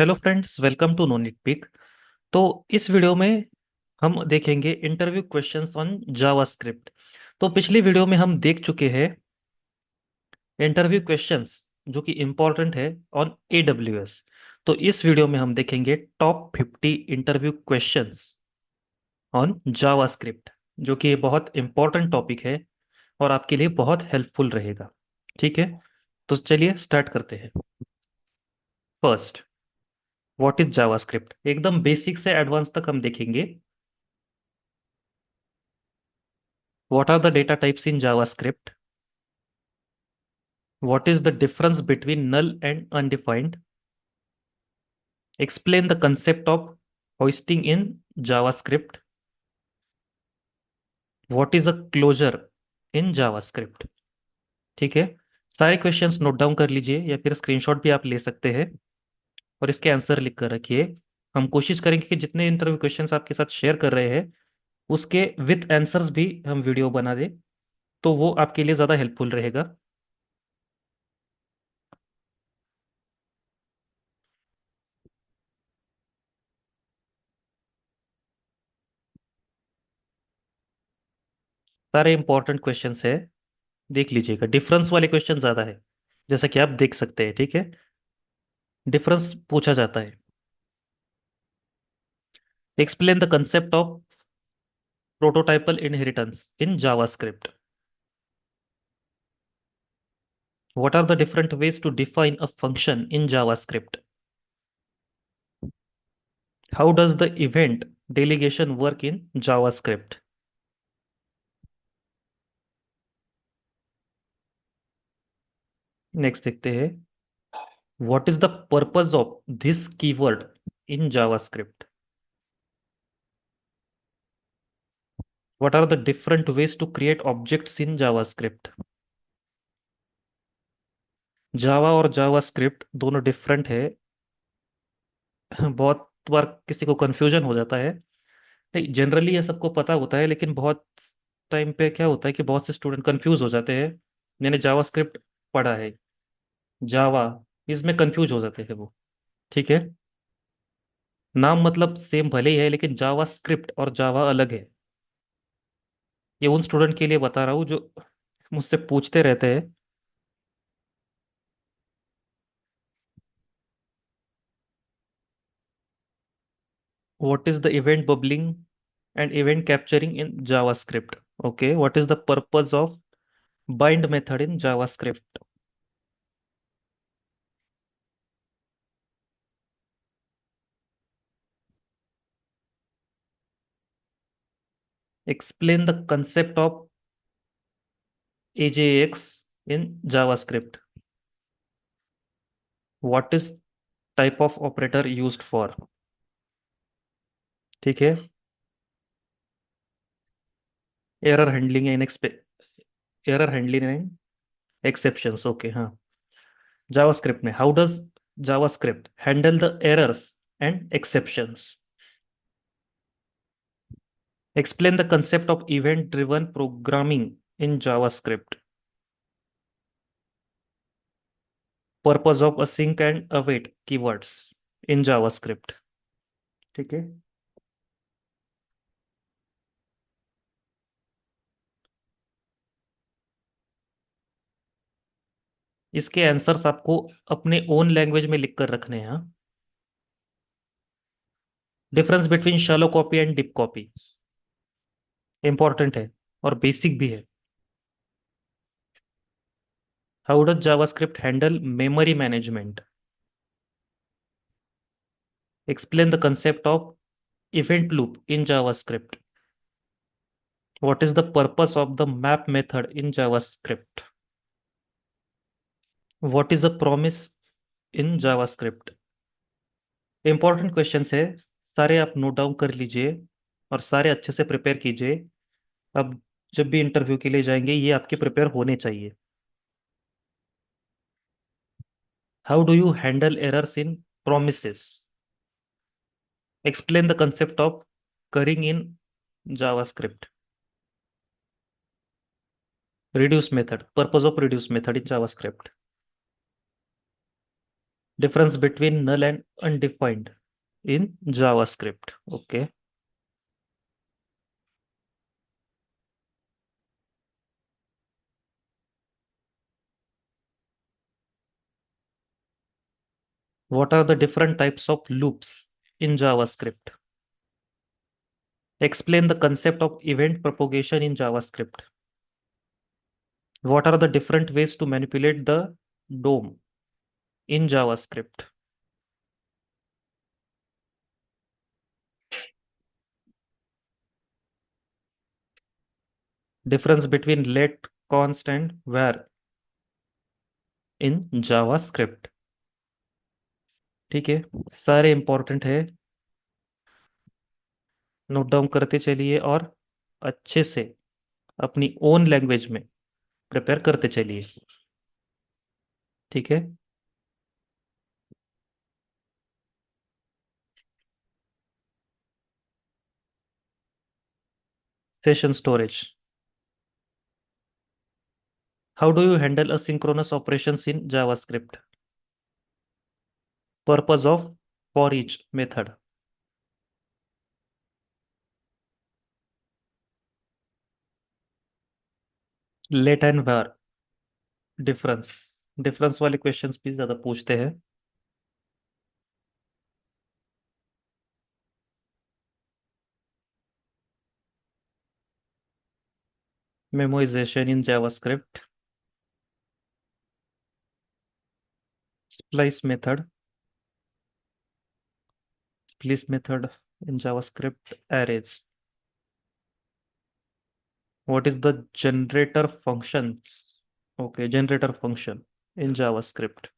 Hello friends, welcome to नोनिट पिक। तो इस वीडियो में हम देखेंगे इंटरव्यू क्वेश्चंस ऑन जावास्क्रिप्ट। तो पिछली वीडियो में हम देख चुके हैं इंटरव्यू क्वेश्चंस जो कि इम्पोर्टेंट है ऑन एडब्ल्यूएस। तो इस वीडियो में हम देखेंगे top 50 interview questions on JavaScript, जो कि बहुत इम्पोर्टेंट टॉपिक है और आपके लिए बहुत हेल्पफुल रहेगा। ठीक है, तो चलिए स्टार्ट करते हैं। First, what is JavaScript. एकदम बेसिक से एडवांस तक हम देखेंगे। What are the data types in JavaScript? What is the difference between null and undefined? Explain the concept of hoisting in JavaScript. What is a closure in JavaScript? ठीक है, सारे questions note down कर लीजिए या फिर screenshot भी आप ले सकते हैं और इसके आंसर लिख कर रखिए। हम कोशिश करेंगे कि जितने इंटरव्यू क्वेश्चंस आपके साथ शेयर कर रहे हैं उसके विथ आंसर्स भी हम वीडियो बना दें, तो वो आपके लिए ज़्यादा हेल्पफुल रहेगा। सारे इंपॉर्टेंट क्वेश्चंस है, देख लीजिएगा। डिफरेंस वाले क्वेश्चन ज्यादा है, जैसा कि आप देख सकते हैं। ठीक है, डिफरेंस पूछा जाता है। Explain the concept of prototypal inheritance in JavaScript. What are the different ways to define a function in JavaScript. How does the event delegation work in JavaScript. Next देखते हैं, what is the purpose of this keyword in JavaScript. What are the different ways to create objects in JavaScript. Java और JavaScript दोनों different है। बहुत बार किसी को confusion हो जाता है। नहीं, जनरली ये सबको पता होता है, लेकिन बहुत टाइम पे क्या होता है कि बहुत से स्टूडेंट कंफ्यूज हो जाते हैं। मैंने जावास्क्रिप्ट पढ़ा है, जावा, इसमें कंफ्यूज हो जाते हैं वो। ठीक है, नाम मतलब सेम भले ही है, लेकिन जावास्क्रिप्ट और जावा अलग है। ये उन स्टूडेंट के लिए बता रहा हूँ जो मुझसे पूछते रहते हैं। What is the event bubbling and event capturing in JavaScript. Okay, what is the purpose of bind method in JavaScript. explain the concept of AJAX in JavaScript. What is type of operator used for। ठीक है, error handling and error handling and exceptions. Okay, हाँ। JavaScript में how does JavaScript handle the errors and exceptions. Explain the concept of event driven programming in JavaScript. Purpose of async and await keywords in JavaScript. ठीक है, इसके answers आपको अपने own language में लिख कर रखने हैं। Difference between shallow copy and deep copy important है और बेसिक भी है। How does JavaScript handle memory management. Explain the concept of event loop in JavaScript. What is the purpose of the map method in JavaScript. What is the promise in JavaScript. Important questions है, सारे आप note down कर लीजिए और सारे अच्छे से prepare कीजिए। अब जब भी इंटरव्यू के लिए जाएंगे ये आपके प्रिपेयर होने चाहिए। How do you handle errors in promises. Explain the concept of currying in JavaScript. reduce method, purpose of reduce method in JavaScript. Difference between null and undefined in JavaScript. Okay. What are the different types of loops in JavaScript? Explain the concept of event propagation in JavaScript. What are the different ways to manipulate the DOM in JavaScript? Difference between let, const and var in JavaScript. ठीक है, सारे important है, note down करते चलिए और अच्छे से अपनी ओन लैंग्वेज में प्रिपेयर करते चलिए। ठीक है। Session storage. How do you handle asynchronous operations in JavaScript? Purpose of for each method. Let and var difference, difference वाले क्वेश्चंस भी ज्यादा पूछते हैं। Memoization in JavaScript. Splice method. Splice method in JavaScript arrays. What is the generator functions? Okay, generator function in JavaScript.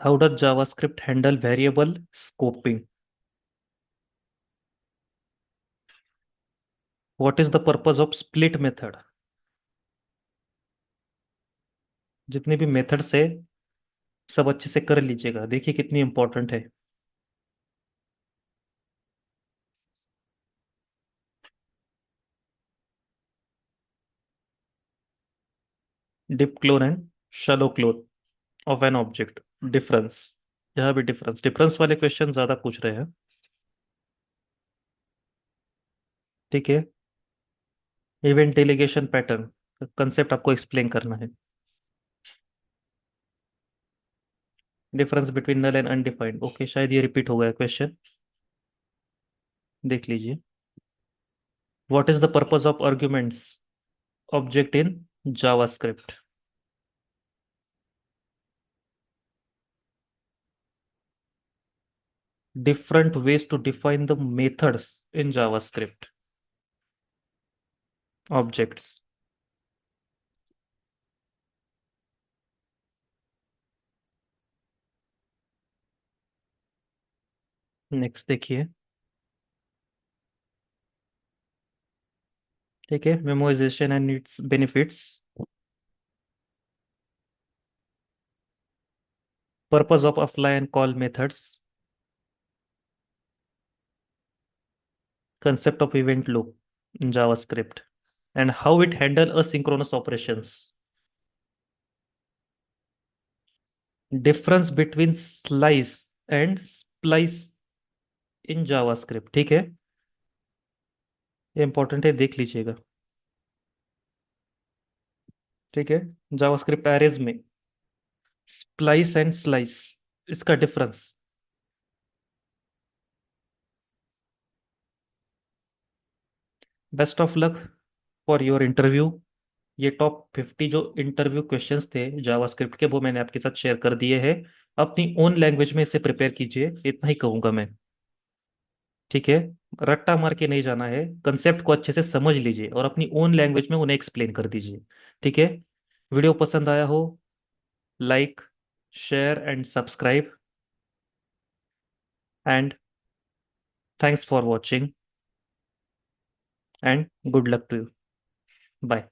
How does JavaScript handle variable scoping? What is the purpose of split method? जितने भी methods है सब अच्छे से कर लीजिएगा, देखिए कितनी इंपॉर्टेंट है। Deep clone and shallow clone of an object. Difference, यहाँ भी डिफरेंस, डिफरेंस वाले क्वेश्चन ज्यादा पूछ रहे हैं। ठीक है। इवेंट डेलीगेशन पैटर्न, कंसेप्ट आपको एक्सप्लेन करना है। Difference between null and undefined, okay शायद ये रिपीट हो गया क्वेश्चन, देख लीजिए। What is the purpose of arguments object in JavaScript? Different ways to define the methods in JavaScript. Objects. Next देखिए। ठीक है, memoization and its benefits. Purpose of apply and call methods. Concept of event loop in JavaScript and how it handle asynchronous operations. Difference between slice and splice in JavaScript। ठीक है, ये important है, देख लीजिएगा। ठीक है, जावास्क्रिप्ट एरेज में splice and slice, इसका difference. Best of luck for your interview. ये टॉप 50 जो इंटरव्यू क्वेश्चंस थे जावास्क्रिप्ट के वो मैंने आपके साथ शेयर कर दिए हैं। अपनी ओन लैंग्वेज में इसे प्रिपेयर कीजिए, इतना ही कहूंगा मैं। ठीक है, रट्टा मार के नहीं जाना है, कंसेप्ट को अच्छे से समझ लीजिए और अपनी ओन लैंग्वेज में उन्हें एक्सप्लेन कर दीजिए। ठीक है। वीडियो पसंद आया हो, like, share and subscribe, and thanks for watching and good luck to you. Bye.